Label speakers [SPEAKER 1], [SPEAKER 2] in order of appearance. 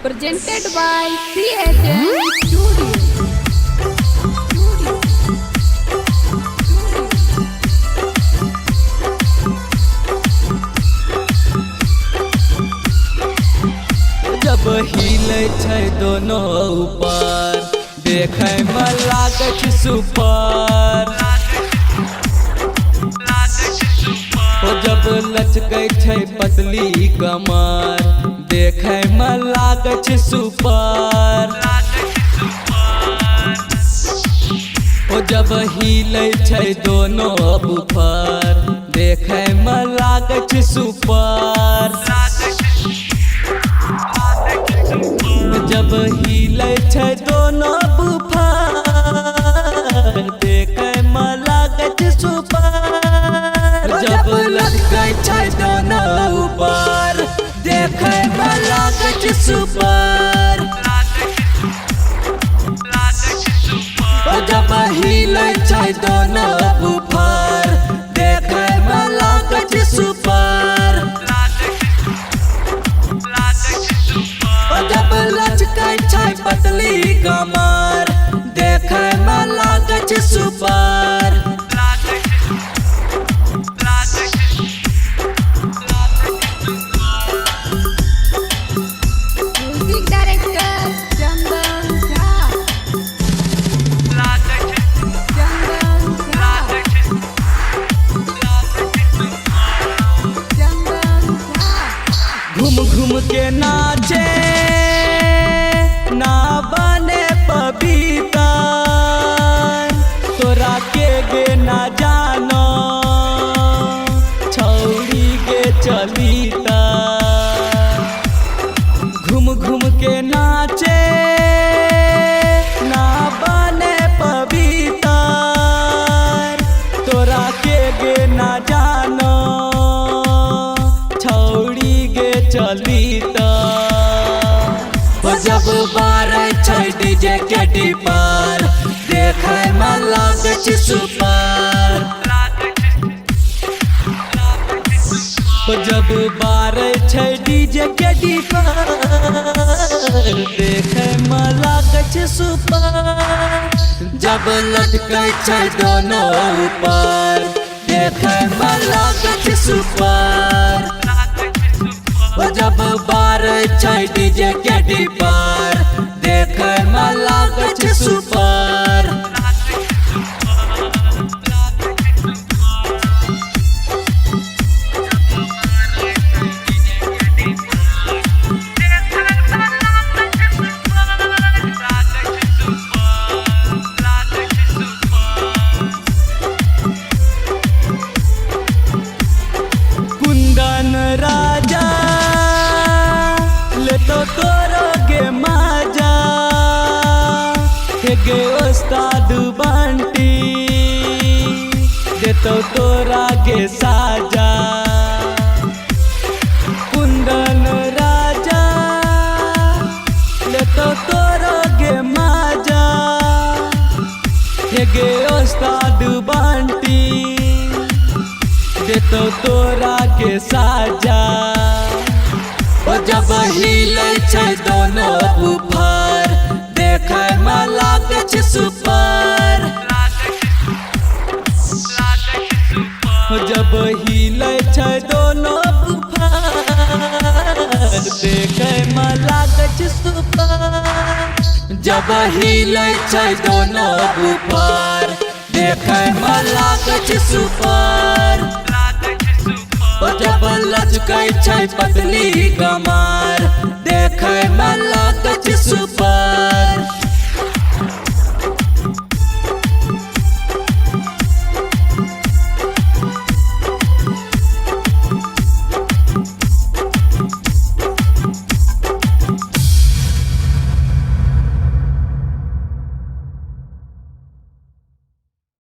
[SPEAKER 1] presented by CHN Studio.
[SPEAKER 2] जब हिले छै दोनों ऊपर देखे में लागे छै सुपर। ओ जब लचकै छै पतली कमर देखे में लागे छै सुपर। ओ जब हिले छै दोनों ऊपर देखे में लागे छै सुपर। जब हिले छै दोनों बुफर देखे में लागे छै सुपर। जब लटकै छै दोनों ऊपर देखे में लागे छै सुपर। जब हिले छै दोनों बुफर देखे में लागे छै सुपर। जब लचकै छै पतली कमर देखे में लागे छै super.
[SPEAKER 1] Music director Chandan Jha. Chandan Jha. Chandan Jha.
[SPEAKER 2] घूम घूम के नाचे ना बने पपीता तोरा के गे ना जानो छौरी के चलीता। घूम घूम के नाचे ना बने पपीता तोरा के गे ना जानो छौरी गे चलीता। जब बारै छै डीजे के डीपर देखे में लागे छै सुपर। जब बारै छै डीजे के डीपर देखे में लागे छै सुपर। जब लटकै छै दोनों ऊपर देखे में लागे छै सुपर। जब बारै छै डीजे के डीपर देखे में लागे छै सुपर। कुंदन राजा तो तोरो गे मजा हे गे उस्ताद बंटी देतो तोरा गे साजा। कुंदन राजा लेतो तोरो गे मजा हे गे उस्ताद बंटी देतो तोरा गे साजा। जब हिले छै दोनों ऊपर देखे में लागे छै सुपर। जब हिले छै दोनों ऊपर देखे में लागे छै सुपर। जब हिले छै दोनों ऊपर देखे में लागे छै सुपर। जब लचकै छै पतली कमर देखे में लागे छै सुपर।